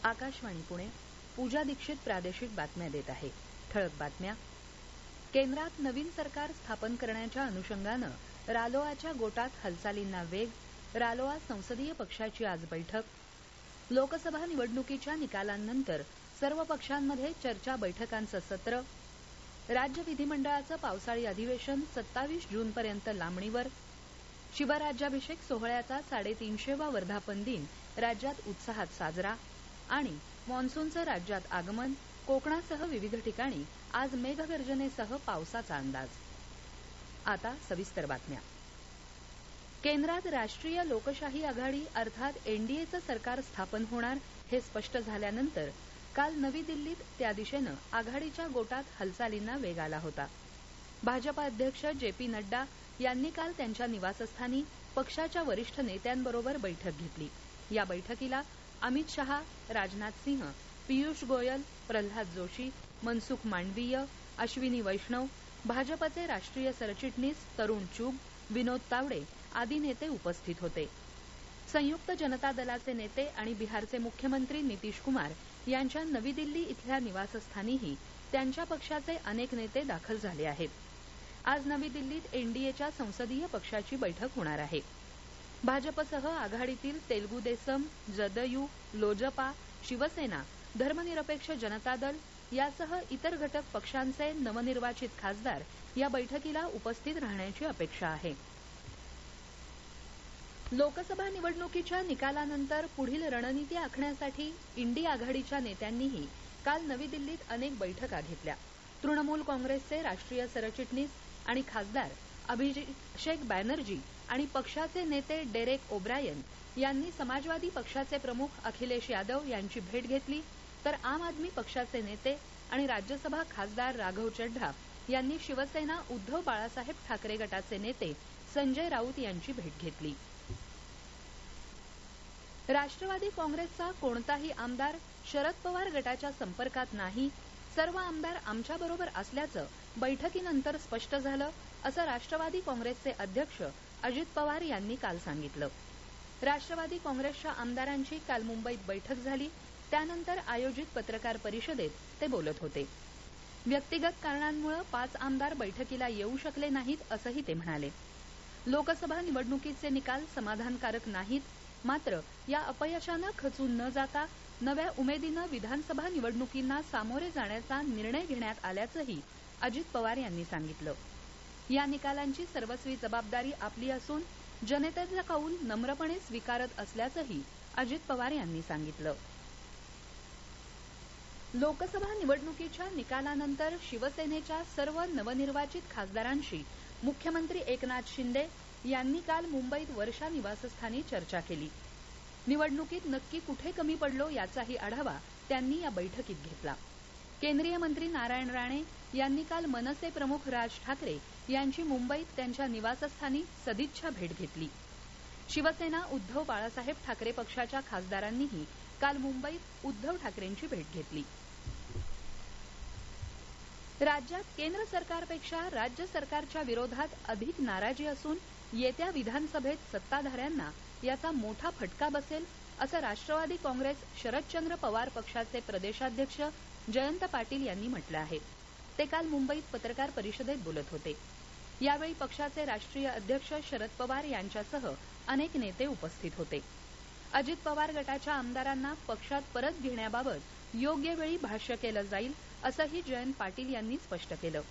आकाशवाणी पुणे. पूजा दीक्षित प्रादेशिक बातम्या देत आहे. ठळक बातम्या. केंद्रात नवीन सरकार स्थापन करण्याच्या अनुषंगानं रालोआच्या गोटात हालचालींना वेग. रालोआ संसदीय पक्षाची आज बैठक. लोकसभा निवडणुकीच्या निकालांनंतर सर्व पक्षांमध्ये चर्चा बैठकांचं सत्र. राज्य विधिमंडळाचं पावसाळी अधिवेशन 27 जूनपर्यंत लांबणीवर. शिवराज्याभिषेक सोहळ्याचा 350वा वर्धापन दिन राज्यात उत्साहात साजरा. आणि मान्सूनचं राज्यात आगमन. कोकणासह विविध ठिकाणी आज मेघगर्जनेसह पावसाचा अंदाज. आता सविस्तर बातम्या. केंद्रात राष्ट्रीय लोकशाही आघाडी अर्थात एनडीएचं सरकार स्थापन होणार हे स्पष्ट झाल्यानंतर काल नवी दिल्लीत त्या दिशेनं आघाडीच्या गोटात हालचालींना वेग आला होता. भाजपा अध्यक्ष जे.पी. नड्डा यांनी काल त्यांच्या निवासस्थानी पक्षाच्या वरिष्ठ नेत्यांबरोबर बैठक घेतली. या बैठकीला अमित शहा, राजनाथ सिंह, पीयूष गोयल, प्रल्हाद जोशी, मनसुख मांडवीय, अश्विनी वैष्णव, भाजपचे राष्ट्रीय सरचिटणीस तरुण चुग, विनोद तावडे आदी नेते उपस्थित होते. संयुक्त जनता दलाचे नेते आणि बिहारचे मुख्यमंत्री नितीश कुमार यांच्या नवी दिल्ली इथल्या निवासस्थानीही त्यांच्या पक्षाचे अनेक नेते दाखल झाले आहेत. आज नवी दिल्लीत एनडीएच्या संसदीय पक्षाची बैठक होणार आहे. भाजपसह आघाडीतील तेलगू देसम, जदयू, लोजपा, शिवसेना, धर्मनिरपेक्ष जनता दल यासह इतर घटक पक्षांचे नवनिर्वाचित खासदार या बैठकीला उपस्थित राहण्याची अपेक्षा आहे. लोकसभा निवडणुकीच्या निकालानंतर पुढील रणनीती आखण्यासाठी इंडी आघाडीच्या नेत्यांनीही काल नवी दिल्लीत अनेक बैठका घेतल्या. तृणमूल काँग्रेसचे राष्ट्रीय सरचिटणीस आणि खासदार अभिषेक बॅनर्जी आणि पक्षाचे नेते डेरेक ओब्रायन यांनी समाजवादी पक्षाचे प्रमुख अखिलेश यादव यांची भेट घेतली, तर आम आदमी पक्षाचे नेते आणि राज्यसभा खासदार राघव चड्ढा यांनी शिवसेना उद्धव बाळासाहेब ठाकरे गटाचे नेते संजय राऊत यांची भेट घेतली. राष्ट्रवादी काँग्रेसचा कोणताही आमदार शरद पवार गटाच्या संपर्कात नाही. सर्व आमदार आमच्याबरोबर असल्याचं बैठकीनंतर स्पष्ट झालं, असं राष्ट्रवादी काँग्रेसचे अध्यक्ष अजित पवार यांनी काल सांगितलं. राष्ट्रवादी काँग्रेसच्या आमदारांची काल मुंबईत बैठक झाली. त्यानंतर आयोजित पत्रकार परिषदेत ते बोलत होते. व्यक्तिगत कारणांमुळे 5 आमदार बैठकीला येऊ शकले नाहीत असंही ते म्हणाले. लोकसभा निवडणुकीचे निकाल समाधानकारक नाहीत, मात्र या अपयशानं खचून न जाता नव्या उमेदीनं विधानसभा निवडणुकींना सामोरे जाण्याचा निर्णय घेण्यात आल्याचंही अजित पवार यांनी सांगितलं. या निकालांची सर्वस्वी जबाबदारी आपली असून जनतेचा कौल नम्रपणे स्वीकारत असल्याचंही अजित पवार यांनी सांगितलं. लोकसभा निवडणुकीच्या निकालानंतर शिवसेनेच्या सर्व नवनिर्वाचित खासदारांशी मुख्यमंत्री एकनाथ शिंदे यांनी काल मुंबईत वर्षा निवासस्थानी चर्चा केली. निवडणुकीत नक्की कुठे कमी पडलो याचाही आढावा त्यांनी या बैठकीत घेतला. केंद्रीय मंत्री नारायण राणे यांनी काल मनसे प्रमुख राज ठाकरे यांची मुंबईत त्यांच्या निवासस्थानी सदिच्छा भेट घेतली. शिवसेना उद्धव बाळासाहेब ठाकरे पक्षाच्या खासदारांनीही काल मुंबईत उद्धव ठाकरेंची भेट घेतली. राज्यात केंद्र सरकारपेक्षा राज्य सरकारच्या विरोधात अधिक नाराजी असून येत्या विधानसभेत सत्ताधाऱ्यांना याचा मोठा फटका बसेल, असं राष्ट्रवादी काँग्रेस शरदचंद्र पवार पक्षाचे प्रदेशाध्यक्ष जयंत पाटील यांनी म्हटलं आहे. ते काल मुंबईत पत्रकार परिषदेत बोलत होते. यावेळी पक्षाचे राष्ट्रीय अध्यक्ष शरद पवार यांच्यासह अनेक नेते उपस्थित होते. अजित पवार गटाच्या आमदारांना पक्षात परत घेण्याबाबत योग्य वेळी भाष्य केलं जाईल, असंही जयंत पाटील यांनी स्पष्ट केलं.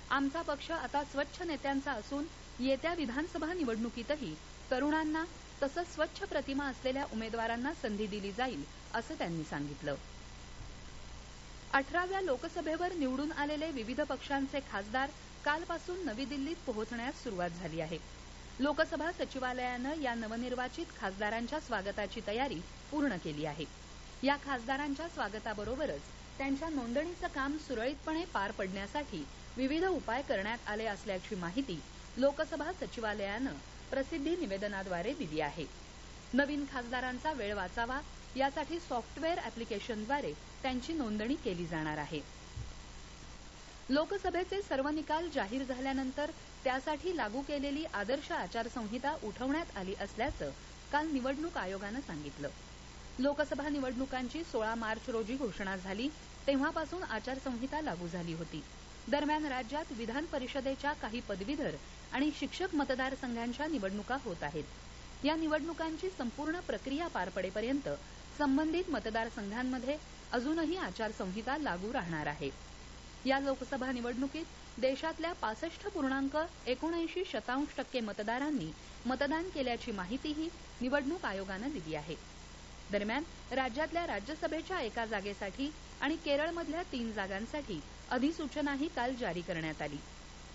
आमचा पक्ष आता स्वच्छ नेत्यांचा असून येत्या विधानसभा निवडणुकीतही तरुणांना तसंच स्वच्छ प्रतिमा असलेल्या उमेदवारांना संधी दिली जाईल, असं त्यांनी सांगितलं. 18व्या लोकसभेवर निवडून आलेले विविध पक्षांचे खासदार कालपासून नवी दिल्लीत पोहोचण्यास सुरुवात झाली आहे. लोकसभा सचिवालयानं या नवनिर्वाचित खासदारांच्या स्वागताची तयारी पूर्ण केली आहे. या खासदारांच्या स्वागताबरोबरच त्यांच्या नोंदणीचं काम सुरळीतपणे पार पडण्यासाठी विविध उपाय करण्यात आले असल्याची माहिती लोकसभा सचिवालयानं प्रसिद्धी निवेदनाद्वारे दिली आहे. नवीन खासदारांचा वेळ वाचावा यासाठी सॉफ्टवेअर ऍप्लिकेशनद्वारे त्यांची नोंदणी केली जाणार आहे. लोकसभेचे सर्व निकाल जाहीर झाल्यानंतर त्यासाठी लागू केलेली आदर्श आचारसंहिता उठवण्यात आली असल्याचं काल निवडणूक आयोगानं सांगितलं. लोकसभा निवडणुकांची 16 मार्च रोजी घोषणा झाली तेव्हापासून आचारसंहिता लागू झाली होती. दरम्यान राज्यात विधान परिषदेच्या काही पदवीधर आणि शिक्षक मतदारसंघांच्या निवडणुका होत आहेत. या निवडणुकांची संपूर्ण प्रक्रिया पार पडेपर्यंत संबंधित मतदारसंघांमध्ये अजूनही आचारसंहिता लागू राहणार आहे. या लोकसभा निवडणुकीत देशातल्या 65.79% मतदारांनी मतदान केल्याची माहितीही निवडणूक आयोगानं दिली आहे. दरम्यान राज्यातल्या राज्यसभेच्या एका जागेसाठी आणि केरळमधल्या 3 जागांसाठी अधिसूचनाही काल जारी करण्यात आली.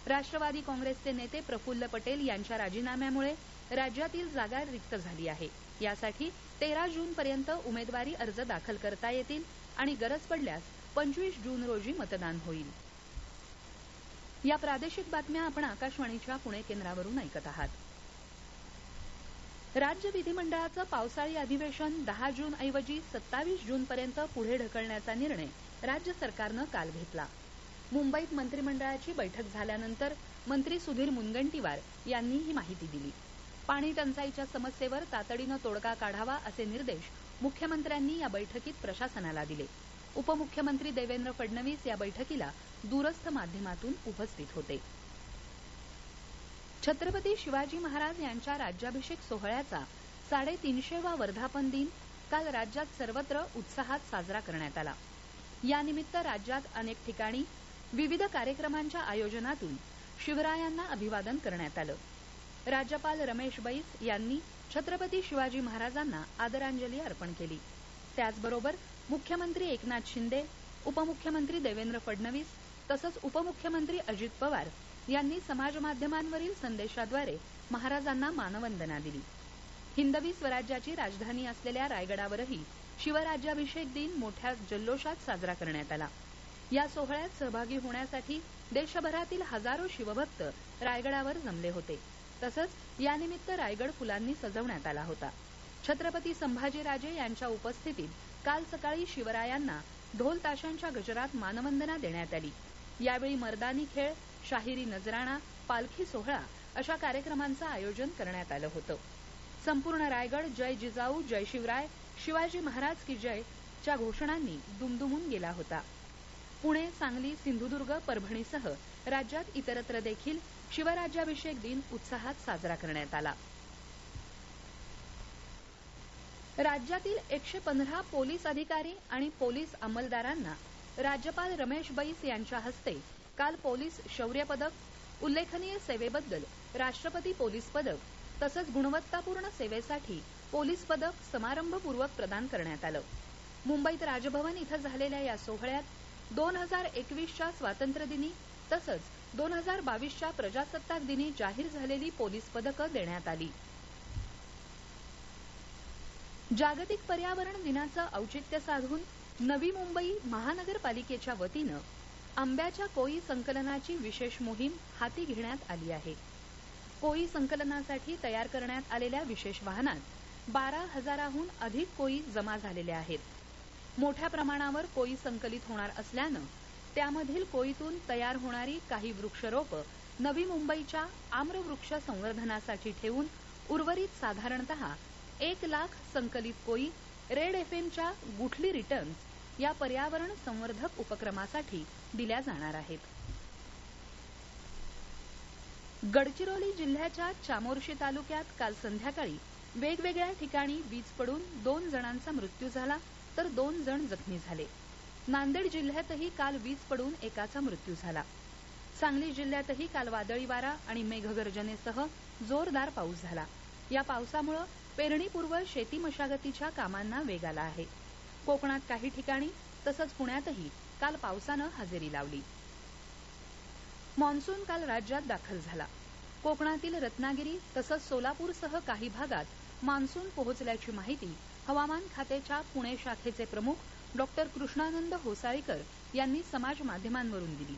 राष्ट्रवादी काँग्रेसचे नेते प्रफुल्ल पटेल यांच्या राजीनाम्यामुळे राज्यातील जागा रिक्त झाली आहे. यासाठी 13 जूनपर्यंत उमेदवारी अर्ज दाखल करता येतील आणि गरज पडल्यास 25 जून रोजी मतदान होईल. या प्रादेशिक बातम्या आपण आकाशवाणीच्या पुणे केंद्रावरून ऐकत आहात. राज्य विधिमंडळाचं पावसाळी अधिवेशन 10 जून ऐवजी 27 जूनपर्यंत पुढे ढकलण्याचा निर्णय राज्य सरकारनं काल घेतला. मुंबईत मंत्रिमंडळाची बैठक झाल्यानंतर मंत्री सुधीर मुनगंटीवार यांनी ही माहिती दिली. पाणी टंचाईच्या समस्येवर तातडीनं तोडगा काढावा असे निर्देश मुख्यमंत्र्यांनी या बैठकीत प्रशासनाला दिले. उपमुख्यमंत्री देवेंद्र फडणवीस या बैठकीला दूरस्थ माध्यमातून उपस्थित होते. छत्रपती शिवाजी महाराज यांच्या राज्याभिषेक सोहळ्याचा 350वा वर्धापन दिन काल राज्यात सर्वत्र उत्साहात साजरा करण्यात आला. यानिमित्त राज्यात अनेक ठिकाणी विविध कार्यक्रमांच्या आयोजनातून शिवरायांना अभिवादन करण्यात आलं. राज्यपाल रमेश बैस यांनी छत्रपती शिवाजी महाराजांना आदरांजली अर्पण केली. त्याचबरोबर मुख्यमंत्री एकनाथ शिंदे, उपमुख्यमंत्री देवेंद्र फडणवीस तसंच उपमुख्यमंत्री अजित पवार यांनी समाजमाध्यमांवरील संदेशाद्वारे महाराजांना मानवंदना दिली. हिंदवी स्वराज्याची राजधानी असलेल्या रायगडावरही शिवराज्याभिषेक दिन मोठ्या जल्लोषात साजरा करण्यात आला. या सोहळ्यात सहभागी होण्यासाठी देशभरातील हजारो शिवभक्त रायगडावर जमले होते. तसंच यानिमित्त रायगड फुलांनी सजवण्यात आला होता. छत्रपती संभाजीराजे यांच्या उपस्थितीत काल सकाळी शिवरायांना ढोल ताशांच्या गजरात मानवंदना देण्यात आली. यावेळी मर्दानी खेळ, शाहिरी नजराणा, पालखी सोहळा अशा कार्यक्रमांचं आयोजन करण्यात आलं होतं. संपूर्ण रायगड जय जिजाऊ, जय शिवराय, शिवाजी महाराज की जय च्या घोषणांनी दुमदुमून गेला होता. पुणे, सांगली, सिंधुदुर्ग, परभणीसह राज्यात इतरत्र देखील शिवराज्याभिषेक दिन उत्साहात साजरा करण्यात आला. राज्यातील 115 पोलीस अधिकारी आणि पोलीस अंमलदारांना राज्यपाल रमेश बैस यांच्या हस्ते काल पोलीस शौर्य पदक, उल्लेखनीय सेवेबद्दल राष्ट्रपती पोलीस पदक तसंच गुणवत्तापूर्ण सेवेसाठी पोलीस पदक समारंभपूर्वक प्रदान करण्यात आलं. मुंबईत राजभवन इथं झालेल्या या सोहळ्यात 2021च्या स्वातंत्र्यदिनी तसंच 2022च्या प्रजासत्ताक दिनी जाहीर झालेली पोलीस पदकं देण्यात आली. जागतिक पर्यावरण दिनाचं औचित्य साधून नवी मुंबई महानगरपालिकेच्या वतीनं आंब्याच्या कोळी संकलनाची विशेष मोहीम हाती घेण्यात आली आहे. कोळी संकलनासाठी तयार करण्यात आलेल्या विशेष वाहनात 12,000हून अधिक कोळी जमा झालेले आहेत. मोठ्या प्रमाणावर कोळी संकलित होणार असल्यानं त्यामधील कोळीतून तयार होणारी काही वृक्षरोपं नवी मुंबईच्या आम्रवृक्ष संवर्धनासाठी ठेवून उर्वरित साधारणतः 1,00,000 संकलित कोळी रेड एफएमच्या गुठली रिटर्न्स या पर्यावरण संवर्धक उपक्रमासाठी दिल्या जाणार आहेत. गडचिरोली जिल्ह्याच्या चामोर्शी तालुक्यात काल संध्याकाळी वेगवेगळ्या ठिकाणी वीज पडून 2 जणांचा मृत्यू झाला तर 2 जण जखमी झाले. नांदेड जिल्ह्यातही काल वीज पडून एकाचा मृत्यू झाला. सांगली जिल्ह्यातही काल वादळी वारा आणि मेघगर्जनेसह जोरदार पाऊस झाला. या पावसामुळे पेरणीपूर्व शेती मशागतीच्या कामांना वेग आला आहे. कोकणात काही ठिकाणी तसंच पुण्यातही काल पावसानं हजेरी लावली. मान्सून काल राज्यात दाखल झाला. कोकणातील रत्नागिरी तसंच सोलापूरसह काही भागात मान्सून पोहोचल्याची माहिती हवामान खात्याच्या पुणे शाखेचे प्रमुख डॉक्टर कृष्णानंद होसाळीकर यांनी समाज माध्यमांवरून दिली.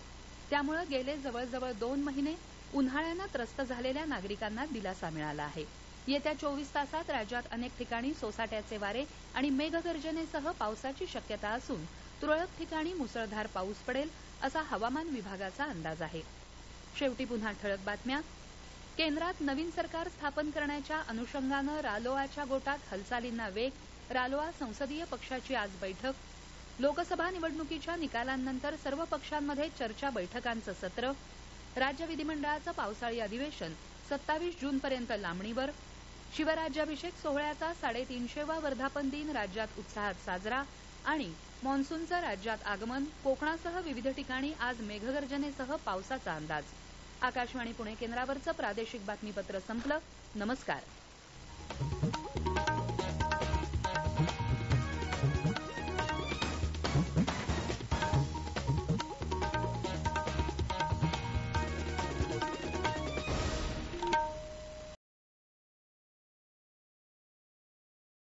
त्यामुळे गेले जवळजवळ 2 महिने उन्हाळ्यानं त्रस्त झालेल्या नागरिकांना दिलासा मिळाला आहे. येत्या 24 तासात राज्यात अनेक ठिकाणी सोसाट्याचे वारे आणि मेघगर्जनेसह पावसाची शक्यता असून तुरळक ठिकाणी मुसळधार पाऊस पडेल असा हवामान विभागाचा अंदाज आहे. शेवटी पुन्हा ठळक बातम्या. केंद्रात नवीन सरकार स्थापन करण्याच्या अनुषंगानं रालोआच्या गोटात हालचालींना वेग. रालोआ संसदीय पक्षाची आज बैठक. लोकसभा निवडणुकीच्या निकालांनंतर सर्व पक्षांमध्ये चर्चा बैठकांचं सत्र. राज्य विधिमंडळाचं पावसाळी अधिवेशन 27 जूनपर्यंत लांबणीवर. शिवराज्याभिषेक सोहळ्याचा 350वा वर्धापन दिन राज्यात उत्साहात साजरा. आणि मान्सूनचं राज्यात आगमन. कोकणासह विविध ठिकाणी आज मेघगर्जनेसह पावसाचा अंदाज. आकाशवाणी पुणे केंद्रावरचं प्रादेशिक बातमीपत्र संपलं. नमस्कार.